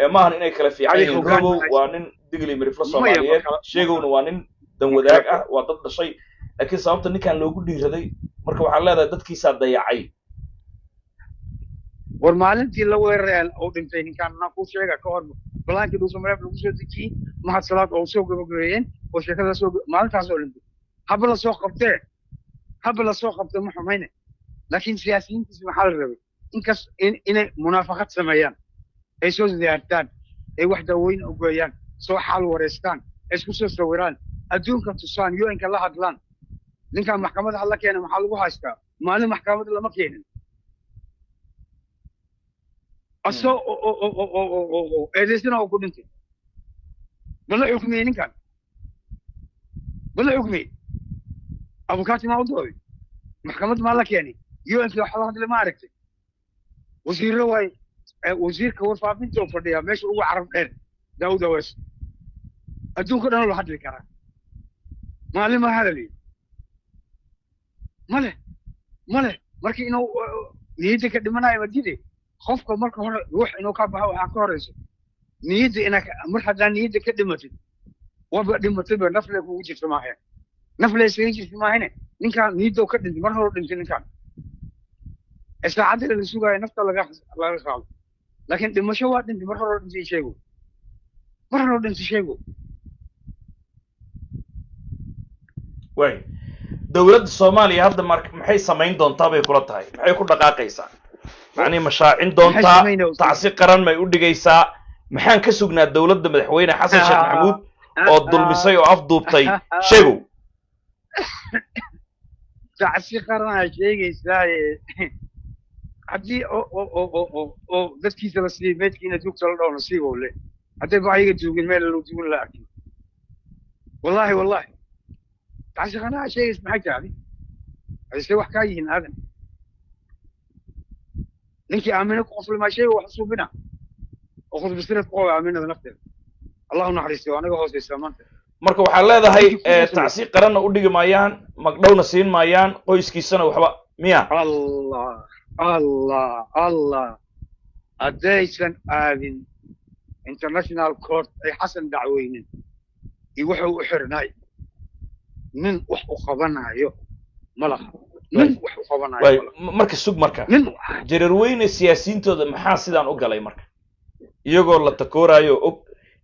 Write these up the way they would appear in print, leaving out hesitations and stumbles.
ما هن إني كلا في عين روبو وانين دقلي مريفلا صوماليات شيغون وانين دم وداك وضد شيء لكن صامت إني كان لو قدي هذي مركب على هذا ضد كيسات ضيعي ورمالنتي لو الريال أو دمتين كان ناقوس شيء كهرب بلان كده سمرة بلوكسو ذكي ما حصلات أو سوق بقولين وشكل سوق ما نتعزول هبلا سوق قبته هبلا سوق قبته محمينه لكن سياسيين تسمى حال الربي إنكس إن منافقات سميان أي سوز زيارتان أي وحدة وين أقويان سو حال ورستان أي سوس سويران أدون كتصان يو إنك الله هدلان لين كان محكمة الله كأنه محل وحاسكا ما له محكمة الله ما كأنه أصلا أو إدريسنا أو كودنتي بلا حكمي إن كان بلا حكمي أبو كاتي ما أودوي محكمة مالك يعني يو أنت حلا هذا اللي ما عرفته وزير رواي وزير كور فابين توفر ديها مش هو عرف غير داود وس أدون كده أنا لحد الكلام ما له ما هذا لي ما له مركي إنه نيجي كده منا يوديه خوفك مركه هنا روح إنه كابها وعكارس نيجي إنك مرحلة نيجي كده متى وبعد متى بنفلك وجه سماعه نفلك سيجي سماعه إن كان نيجي كده مرة إن كان الساعات اللي سوقها نفط الله خالص لكن المشوات أنت مرة إنت شيء مرة إنت شيء وين دولة الصومالية هذا محي سمين دون طابع كرة هاي محي كل دقائق يسا يعني مشاعين دون تا تعسيق قرن ما يقول دقيسا محن كسوقنا الدولة مدحوينة حسن شيخ محمود أو الظلمسي وأفضل بطي شيء تعسيق قرن شيء إسرائيل عدي أو ذات كيس الأصلي ميت كينا دوك صلوا نصيبه ولا حتى بعيق تزوج المال اللي تقول لا أكيد والله تعسيق قرن شيء اسمه حاجة هذه سوى حكايين هذا نكي آمنك قفل ما شيء وحصو بنا وخذ بسنة قوة آمنة نقدر اللهم نحرسي وأنا قهوز السلام marka waxa leedahay tacsiiq qaran u dhigi maayaan magdhowna siin maayaan qoyskiisana waxba miya الله أديسن آذن international court أي حسن دعوين يوحوا إحرناي من وحو قبنايو ملخ من وحو قبنايو marka sug marka jareerweyne siyaasiintooda maxaa sidaan u galay marka iyagoo la takoorayo og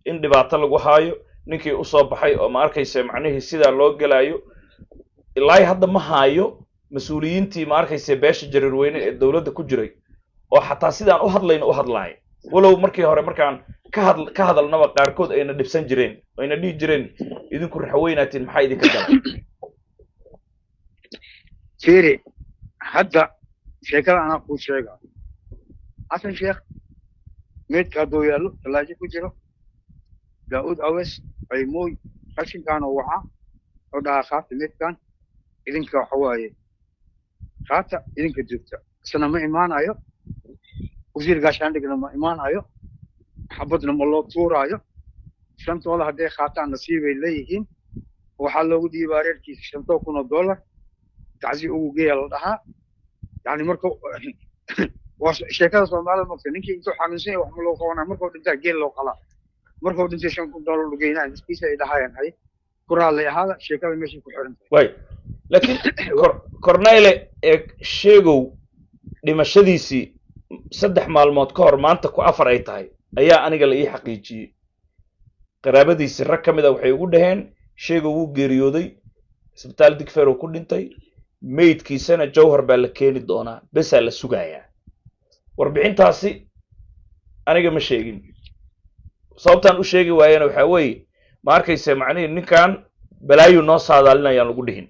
in dhibaato lagu haayo ninkii u soo baxay oo ma arkaysa macnaheedu sida loo galayo ilaa hadda ma haayo mas'uuliyiintii ma arkaysa beesha jareerweyne ee dawladda ku jiray oo xataa sidaan u hadlayna u hadlaay walow markii hore markaan ka hadalnaba qaarkood ayna dhibsan jireen ayna dhigi jireen idinku raxweynaatiin maxaa idinka galay فيري حتى شيكا أنا أقول شيكا حسن شيخ ميت كادو يالو ثلاجة كجرو داود أوس أي موي حسن كان وعاء ودا خاف ميت كان إذن كحواي خاطة إذن كجبت سنة ما إيمان أيو وزير قاش عندك لما إيمان أيو حبضنا مولو طور أيو شنت والله هدي خاطة نصيب إليهين وحلو دي بارير كي شنتو كونو دولار تعزي وجيه لها يعني مركو شيكا صومال ممكن إنك أنتوا حامسين وحملوا قوانا مركو أنت جيل لو خلاص مركو أنت شنكم دولار لقينا بس كيسة إذا هاي هاي كرال لي هذا شيكا بيمشي كحرن واي لكن كورنيل شيغو dhimashadiisii 3 maalmood ka hor maanta ku afar ay tahay ayaa aniga la ii xaqiijiyay qaraabadiisii rag kamid ah waxay ugu dhaheen sheego uu geeriyooday isbitaal Digfaar oo ku dhintay meydkiisana Jowhar baa la keeni doonaa bes la sugayaa warbixintaasi aniga ma sheegin sababtan u sheegi waayeen waxa weey ma arkaysa macnaheedu ninkan balaayo noo saadaalinayaan lagu dhihin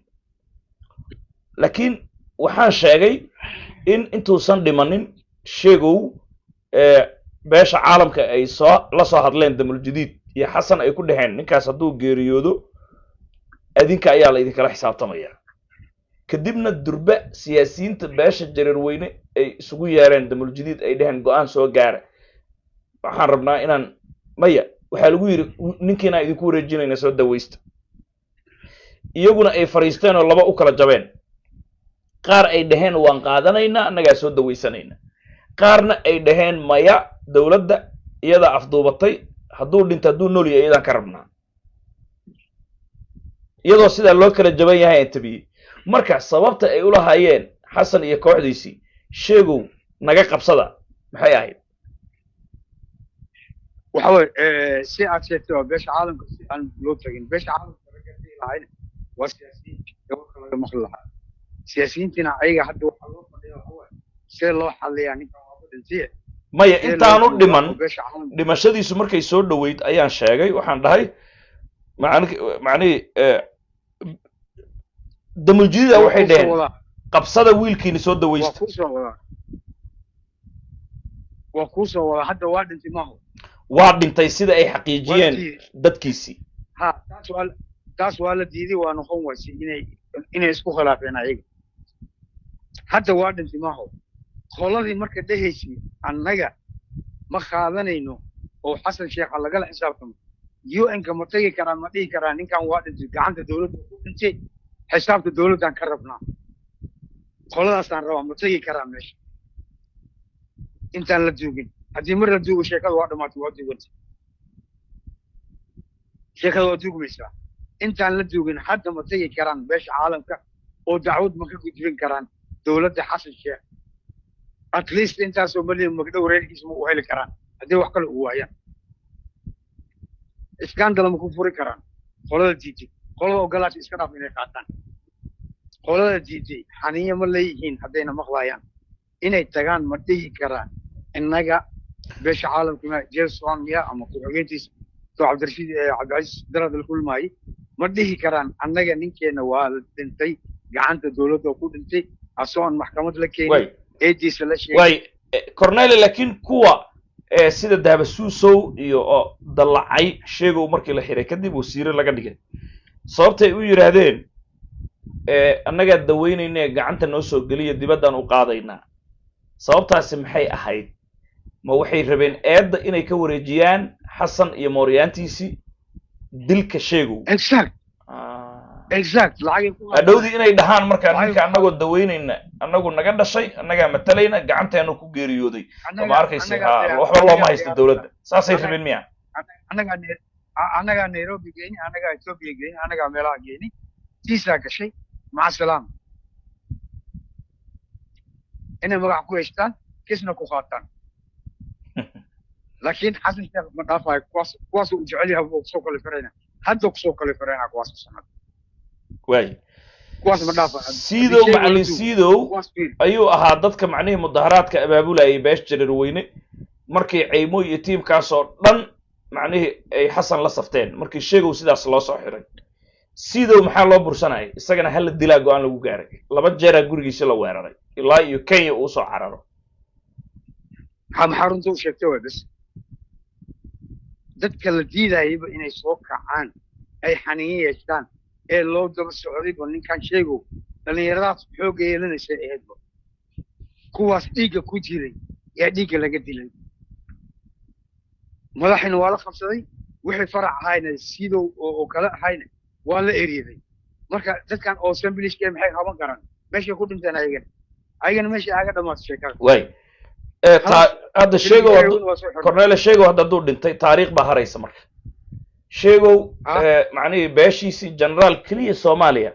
laakiin waxaan sheegay in intuusan dhimanin sheegow beesha caalamka ay la soo hadleen damul jadiid iyo xasan ay ku dhaxeen ninkaas haduu geeriyoodo adinka ayaa la idin kala xisaabtamaya kadibna durba siyaasiyiinta beesha jareerweyne ay isugu yeereen damul jadiid ay dhaheen go'aan soo gaara waxaan rabnaa inaan maya waxa lagu yiri ninkiina idinku wareejinayna soo daweysta iyaguna ay fariisteen oo laba u kala jabeen qaar ay dhaheen waan qaadanayna anaga soo daweysanayna qaarna ay dhaheen maya dawladda iyadaa afduubatay hadduu dhinto hadduu nool yahay iyadaan ka rabnaa iyadoo sidaa loo kala jaban yahay aan tabiyey marka sababta ay u lahaayeen xasan iyo kooxdiisii sheegow naga qabsada maxay ahayd waxa way si aad sheegtay beesha caalamka si aan loo tagin beesha caalamka laga diilahay waa siyaasiyiinta gobolka laga maqli lahaa siyaasiyiintina ayaga hadda waxa loo fadhiyaa waxa way si loo xalliyaa ninkan waa dhintay maya intaanu dhiman dhimashadiisu markay soo dhoweyd ayaan sheegay waxaan dhahay macnihii damuljidida waxay dheheen qabsada wiilkiina soo dawaysta waa kuu soo wada hadda waa dhintay maaho waa dhintay sida ay xaqiijiyeen dadkiisii ha taas waa la diiday waa noqon waysay inay isku khilaafeen ayaga hadda waa dhintay maaho qoladii marka dhahaysay annaga ma qaadanayno oo xasan sheekha lagala xisaabtamo UN-ka ma tagi karaan ma dhihi karaan ninkan waa dhintay gacanta dawladda ku dhintay xisaabta dawladdan ka rabnaa qoladaasaan rabaa ma tagi karaan meesha intaan la duugin haddii mar la duugo sheekada waa dhamaatay waa duugantay sheekada waa duugmaysaa intaan la duugin hadda ma tagi karaan beesha caalamka oo dacwad ma ka gudbin karaan dawladda xasan sheekh at least intaasoo malyan magdhow reerkiisa ma u heli karaan haddii wax kale u waayaan iskandala ma ku furi karaan qolada diiday qolada ogolaasha iska dhaaf inay qaataan qolada diiday xaniya ma leeyihiin haddayna maqlayaan inay tagaan ma dhihi karaan innaga beesha caalamka jason miya ama ku-xigeentiisa doo cabdicasiis darad la kulmaayay ma dhihi karaan annaga ninkeena waa dhintay gacanta dawladda ku dhintay asoon maxkamad la keenay eediisa la sheegay corneli laakiin kuwa sida daabasuusow iyo oo dallacay sheegow markii la xiray kadib wasiire laga dhigay sababtay u yiraahdeen annagaa daweynayna gacanta noo soo geliya dibaddaan u qaadaynaa sababtaasi maxay ahayd ma waxay rabeen eedda inay ka wareejiyaan xasan iyo mooryaantiisii dilka sheegow exact adhowdii inay dhahaan markaa ninka annagoo daweynayna annagu naga dhashay annagaa matalayna gacanteenu ku geeriyooday ma arkaysa waxba looma haysto dawladda saasay rabeen miya annagaa nairobi geeni annagaa ethiopia geeni annagaa meelaha geeni tiisaa gashay maca salaam inay magac ku haystaan kisna ku qaataan laakiin xasan sheekh ma dhaafayo kuwaas uu jecel yahay kusoo kale firayna hadda kusoo kale firayna kuwaas sanad waay kuwaas ma dhaafayo siidow macallin siidow ayuu ahaa dadka macnihii mudaharaadka abaabulayay beesh jareer weyne markii caymo iyo tiimkaasoo dhan macnihii ay xasan la safteen markii sheegow sidaas loo soo xiray siidow maxaa loo bursanayay isagana hala dilaa go-aan lagu gaaray 2 jeeraa gurigiisa la weeraray ilaa iyo Kenya uu soo cararo maxaa runta u sheegtay waa bas dadka la diidayba inay soo kacaan ay xaniin yeeshaan ee loo daba socday ninkan sheegow dhalinyaradaas xoog yeelanaysa eedba kuwaas dhiigga ku jiray yaa dhiigga laga dilay madaxina waa la qabsaday wixii farac ahayna sidow oo kale ahayna waa la eriyaday marka dadkan oo assemblishka maxay qaban karaan meesha ku dhinteen ayagana meesha aaga dhamaatay sheekada way hadda sheegow cornel sheegow hadda duu dhintay taariikh baa haraysa marka sheegow macnihii beeshiisii generaal keliya Soomaaliya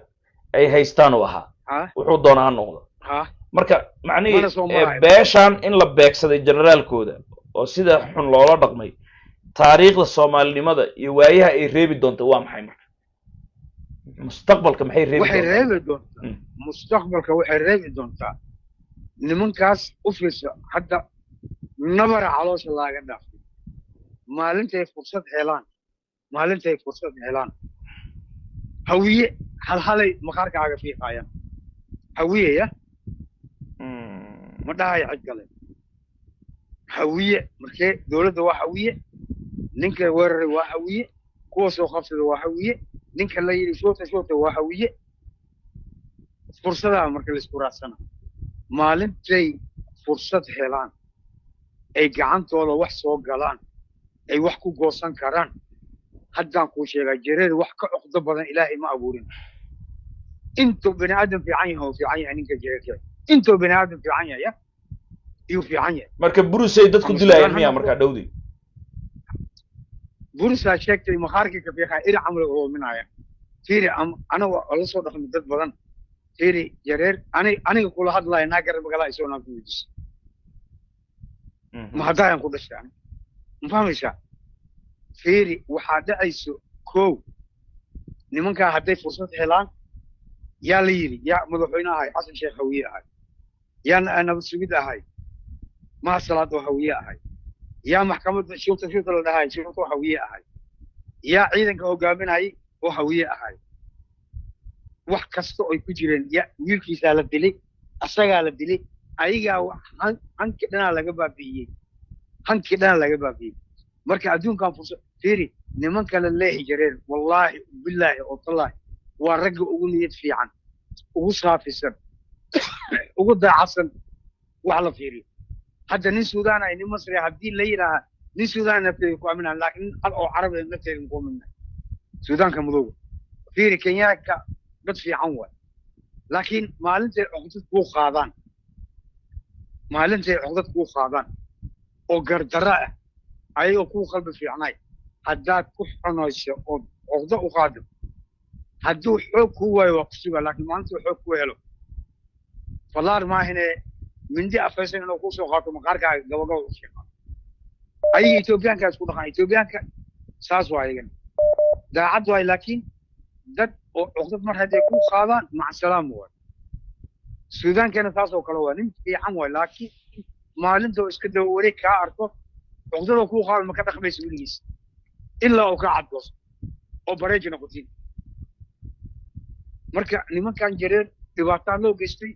ay haystaan u ahaa wuxuu doonaa noqdo marka macnihii beeshan in la beegsaday generaalkooda oo sida xun loola dhaqmay taariikhda Soomaalinimada iyo waayaha ay reebi doonto waa maxay marka mustaqbalka maxay reebi doontaa mustaqbalka waxay reebi doontaa nimankaas u fiirso hadda nabara caloosha laaga dhaafay maalintay fursad helaan hawiye halhalay maqaarkaaga fiiqayaan hawiyeya ma dhahayo cid kale hawiye markee dawladda waa hawiye ninka weeraray waa hawiye kuwa soo qabsada waa hawiye ninka la yidhi shoota waa hawiye fursadaa marka la isku raacsana maalintay fursad helaan ay gacantooda wax soo galaan ay wax ku goosan karaan haddaan kuu sheegaa jareer wax ka cuqdo badan ilaahay ma abuurin intuu bini aadam fiican yahay ninka jareerka intuu bini aadam fiican yahay iyuu fiican yahay marka burusay dadku dilayaan miya markaa dhowdi بورسا شكتي مخارجك في خير إلى عمل هو من عيا فيري أنا والله صدق من ضد بدن فيري جرير أنا كل هذا لا يناقر بقلا يسوون كويس ما هذا ينقول الشيء ما فاهم إيش فيري وحدا أيسو كو نمك هدي فرصة حلان يا ليري يا مدحونا هاي حسن شيخ هوية هاي يا أنا بسويد هاي ما صلاة هوية هاي يا محكمة شوط هاي شوط هوية هاي يا عيدك هو قابل هاي وهوية هاي wax kasto ay ku jireen ya wiilkiisa la dilay asaga la dilay ayaga hanki dhana laga baabiyay marka adduunkan fursad fiiri nimanka la leehi jireen wallahi billahi oo tallahi waa rag ugu niyad fiican ugu saafisan ugu daacadsan wax la fiiri hadda nin Suudaan ay nin Masri hadii la yiraahdo nin Suudaan nafteedu ku aaminaan laakiin hal oo Carabi nafteedu ku aaminaan Suudaanka madow fiiri Kenyaanka dad fiican way laakiin maalintii codad ku qaadaan oo gardara ah ayagoo ku qalbi fiicnay haddaad ku xunayso oo codad u qaado hadduu xoog ku waayo waa ku suga laakiin maalintii xoog ku helo falaar maahine mindi afaysan inuu ku soo qaato maqaarkaaga gabagabo u sheego ayay Etoobiyaanka isku dhaqan Etoobiyaanka saas waa ayagan daacad way laakiin dad oo codad mar haday ku qaadaan mac salaam way Suudaan kana taas oo kale waa nin fiican way laakiin maalinta iska daw wareeg ka arko codad ku qaad ma ka dhaqmayso wiligiis ilaa uu ka cadbos oo bareej noqotin marka nimankan jireen dhibaato loo geystay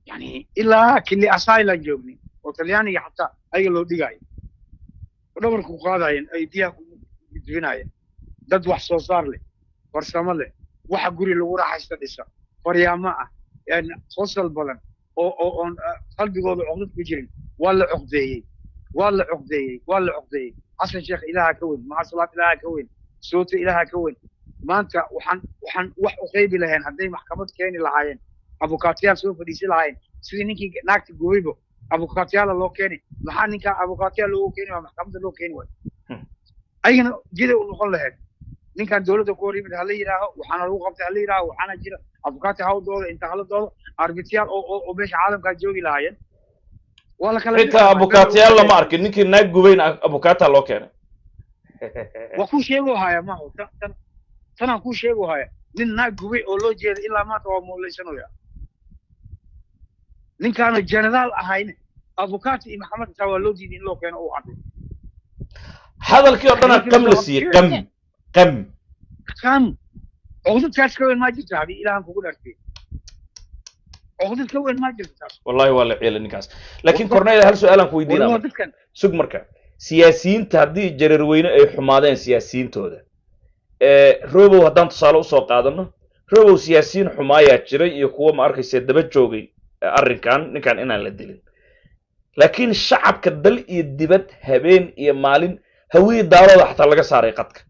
yani ilaa kili asaylan joogni oo Talyaaniga xataa ay loo dhigay dhabarku qaadayeen ay diyaha ku gudbinayeen dad wax soo saar leh farsamo leh waxa guri lagu raaxaysto dhisa faryaamo ah yani qosol badan oo qalbigooda codad ku jirin wala cugdeeyay asan sheekh ilaaha ka weyn ma salaat ilaaha ka weyn sooti ilaaha ka weyn maanta waxaan wax u qeybi lahayn haday maxkamad keeni lahaayeen abukaatiyaal soo fadhiisi lahaayeen sidii ninkii naagta gooybo abukaatiyaal loo keeni maxaa ninka abukaatiyaal loo keeni waa maxkamadda loo keeni way ayna jida u noqon lahayd ninkan dawladda ku hor yimid hal yiraaho waxaana lagu qabtay hal yiraaho waxaana jira abukaati hawdooda inta haladooda arbitral oo beesha caalamka joogi lahaayeen wala kala inta abukaatiyaal lama arkin ninkii naag gubayn abukaata loo keenay waa ku sheego haya ma oo tan ku sheego haya nin naag gubay oo loo jeedo ilaa maanta waa muulaysanaya ninkaan general ahayn abukaati iyo maxamed tawa loo diiday in loo keeno oo cad hadalkii oo dhan kam la siiyay kam عقدت كاس كوين ما جبت هذه إلى أنكم قلنا فيه عقدت كوين ما جبت والله ولا عيل النكاس لكن كورنيل هل سؤالك ويدينا سوق مركا سياسيين تهدي جريروين أي حمادين سياسيين تودا روبو هدان تصالو سوق قادنا روبو سياسيين حماية جري يقوى ما أركي سيدبت جوجي أرنكان نكان إنا للدلين لكن الشعب كدل يدبت هبين يمالين هوي دارو حتى لقى سارقتك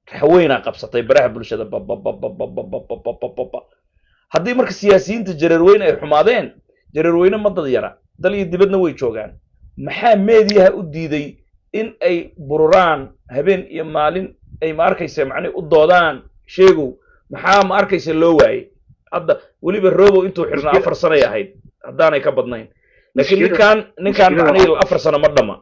حوينا قبصتي براه بلشده haddii marka siyaasiyiinta jareerweyne ay xumaadeen jareerweyne ma dad yara dal iyo dibadna way joogaan maxaa meediyaha u diiday in ay bururaan habeen iyo maalin ay ma arkaysa macnay u doodaan sheegow maxaa ma arkaysa loo waayay hadda weliba robow intuu xirnaa 4 sano ay ahayd haddaanay ka badnayn laakiin ninkaan macnay 4 sano ma dhama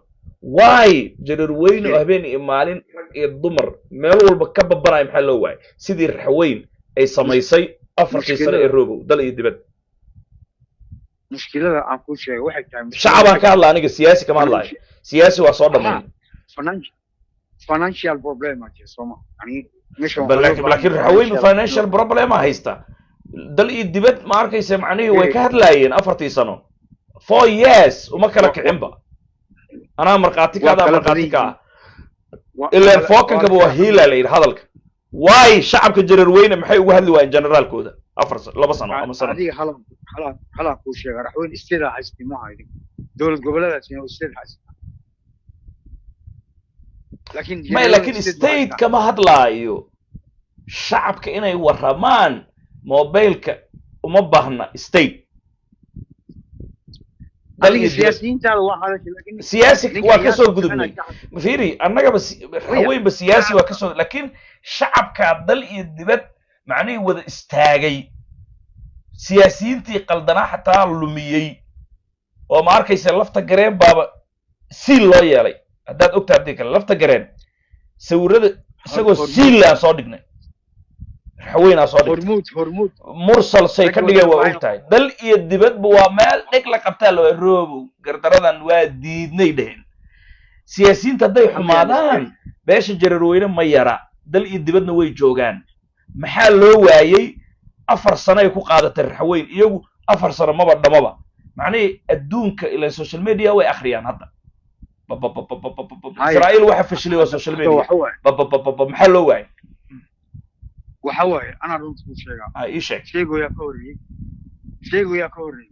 why jareerweyne oo habeen iyo maalin iyo dumar meel walba ka babanay maxaa loo waayay sidii raxweyn ay samaysay 4 sano ee robow dal iyo dibad mushkilada aan ku sheegay waxay tahay shacabka ka hadla aniga siyaasi kama hadlayo siyaasi waa soo dhamaan financial problem aje Soomaa yani laakiin raxweyn financial problem haysta dal iyo dibad ma arkaysa macnaheedu way ka hadlaayeen 4 sano 4 years uma kala kicinba أنا مرقاتي كذا مرقاتي كذا إلا فوقك أبو هيلا لين هذلك واي شعب كجرر وين محي وهذا وين جنرال كودا أفرس لا بس أنا مثلا هذه حلا كل شيء راح وين استدعاء اجتماعي دولة قبلات يعني استدعاء لكن ستيت كما هذلا أيو شعب كأنه ورمان موبايلك وما بهنا ستيت dal adiga iyo dibad siyaasiyiintaada waa hadashay laakiin siyaasi ninka waa ka iyaasa soo ku gudubnay shaqeynaya fiiri annagaba waya haweenba siyaasi waa ka soo laakiin shacabka dal iyo dibad macnihii wada istaagay siyaasiyiintii qaldanaa xataa lumiyey oo ma arkaysa lafta gareen baaba siil loo yeelay haddaad ogta haddii kale lafta gareen sawirada isagoo hormuud siil aan soo dhignay haweenaa soo dhigtay hormuud mursal say rag ka wada dhigeen waa baahan og tahay dal iyo dibadba waa meel dheg la qabtaa loo roobow gardaradan waa diidnay dheheen siyaasiyiinta hadday halkaa la xumaadaan iskari beesha jararweyne ma yara dal iyo dibadna way joogaan maxaa loo waayey 4 sano ay ku qaadatay raxweyn iyagu 4 sano maba dhamaba macnihii adduunka ilaa social media way akhriyaan hadda haya israa'iil waxa fashilay waa social hadda media maxaa loo waayey waxa waaye anaa runta ku sheegaa ha ii sheeg sheegoyaa ka horreeyey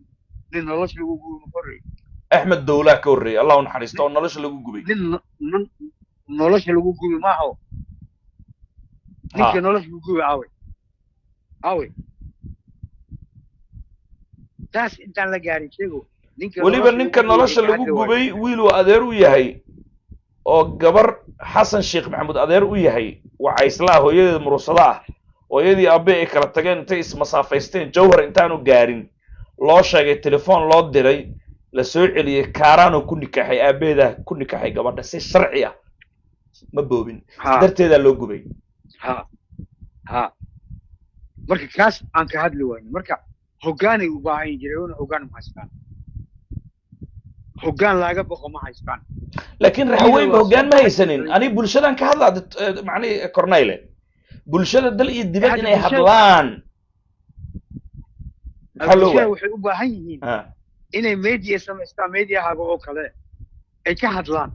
nin nolosha lagu gubi ma ka horreeyey axmed dowlaa ka horreeyay allah u naxariisto oo nolosha lagu gubay nin nolosha lagu gubi maaho ninka ha nolosha lagu gubi aawey taas intaan la gaarin sheego ninka weliba nolosha ninka lagu gubay nolosha ka lagu hadli waayo gubay wiiluu adeer u yahay oo gabar xasan sheekh maxamuud adeer u yahay waxa islaa hooyadeed muruusada ah hooyadii aabbe ay kala tageen intay ismasaafaysteen jawhar intaanu gaarin loo sheegay telefoon loo diray la soo celiyey kaaraanoo ku nikaxay aabbeedaa ku nikaxay gabadha si sharci ah ma boobin ha darteedaa loo gubay ha ha marka kaas aan ka hadli wayno marka hoggaanay u baahan jireen hoggaan ma haystaan hoggaan laaga boqo ma haystaan laakiin ciidan raxweynba waa soo hoggaan ma baxay haysanin ani bulshadan ka hadlaa macnihii corneyle bulshada dal iyo dibad hadda inay bulshada hadlaan maxaa loo bulshada waayey waxay u baahan yihiin ha inay media samaystaan mediahaaga oo kale ay ka hadlaan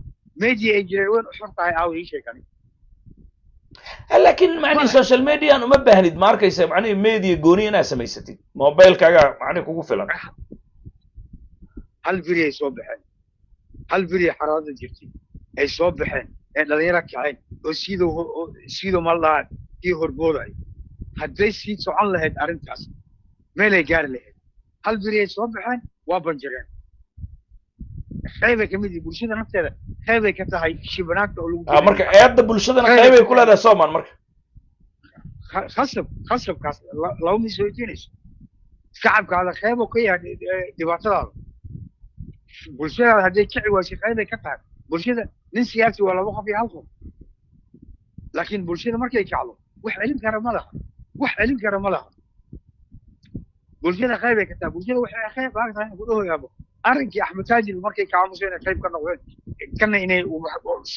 media ay jireen weyn u xor tahay aawo ii sheegani laakiin macnihii male social median uma baahnid ma arkaysa macnihii media gooni inaad samaysatid mobilekaaga macnihi kugu filan hal beri ay soo baxeen hal beri xaraada jirtay ay soo baxeen ee dhalinyaro kaceen oo sidoo mal dhahaa kii horbooday hadday sii socon lahayd arrintaas meelay gaari lahayd hal beri ay soo baxeen waa banjareen qaybay ka mid yihiin bulshada nafteeda qaybay ka tahay shibanaagta oo lagu ha marka dilayo eedda bulshadana qaybay qaybay ka ku tahay leedahay soomaan marka khasabkaas laba mis weydiinayso shacabkaada qayb oo ka yahay dhibaatadaada bulshadaada hadday kici waysay qaybay ka tahay bulshada nin siyaasi waa 2 qof iyo 1 qof laakiin bulshada markay kacdo wax celin kara ma laha bulshada qaybay ka tahay bulshada waxay qayb ka tahay ku dhawayaabo arrinkii axmed taajir markay kacaamuseen qayb ka noqdeen kana inay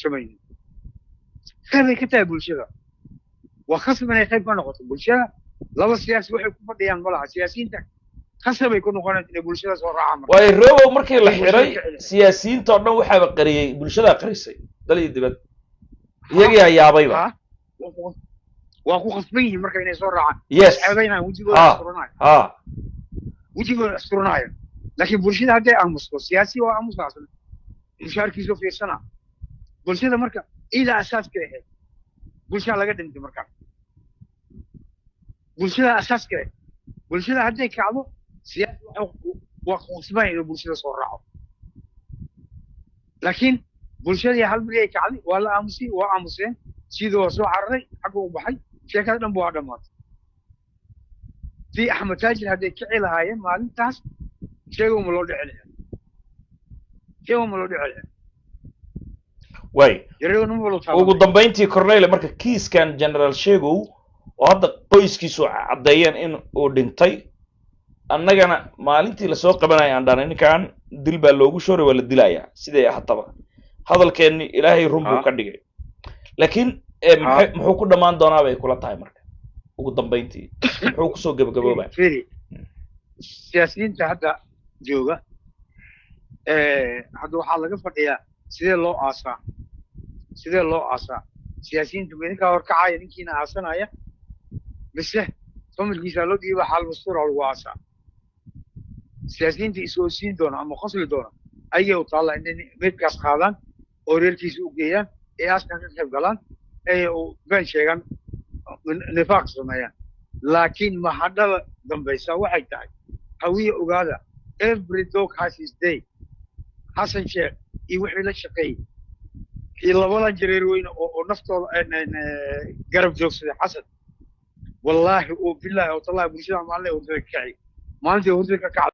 sameeyeen qaybay ka tahay bulshada waa khasab inay qayb ka noqoto bulshada laba siyaasi waxay ku fadhiyaan ma laha siyaasiyiinta khasabay ku noqonayaan inay bulshada soo raacaan marka waayo robow markii la ay bulshada xiray ka celiyaan siyaasiyiinta oo dhan waxaaba qariyey bulshadaa qarisay dal iyo dibad iyagiyaa yaabayba ha waa ku khasban yihiin marka inay soo raacaan yes isceebaynayaan wejigooda ha asturanayo ha wejigooda asturanayo laakiin bulshada hadday aamusto siyaasi waa aamusaasna mushaarkiisu fiirsana bulshada marka iidaa asaaska ahayd bulshaa laga dhintay markaa bulshada asaaska ahayd bulshada hadday kacdo siyaasi waa khasban inuu bulshada soo raaco laakiin bulshadii hal beri ay kacday waa la aamusay waa aamuseen sidoo waa soo cararay xagga u baxay sheekada dhan waa dhammaatay tii axmed taajir hadday kici lahaayeen maalintaas sheego ma loo dhici lahaa way yareedo ma loo ugu taabanay dambayntii corneyle marka kiiskan general sheegow oo hadda qoyskiisu caddeeyeen in uu dhintay annagana maalintii lasoo qabanaya aan dhaanay ninkan dil baa loogu shooray waa la dilayaa siday ahataba hadalkeenni ilaahay run buu ka dhigay laakiin muxuu ku dhammaan doonaa bay kula tahay marka ugu dambayntii muxuu kusoo gabagaboobaa firi siyaasiyiinta hadda jooga hadda waxaa laga fadhiyaa sidee loo aasaa siyaasiyiinta midinkaa horkacaya ninkiina aasanaya mise familkiisa loo dhiiba xaal mastuura lagu aasaa siyaasiyiinta is-oosiin doona ama qosli doona ayay u taalla inay meydkaas qaadaan oo reerkiisa u geeyaan ee aaskan ka qayb galaan ee been sheegaan nifaaq sameeyaan laakiin mahadhada dambaysa waxay tahay hawiye ogaada every dog has his day حسن شيخ يوحي للشقي إلا ولا جرير وين ونفطه قرب جوكس حسن والله وبالله وطلع برشلونة ما له ورد كعي ما عندي ورد كعي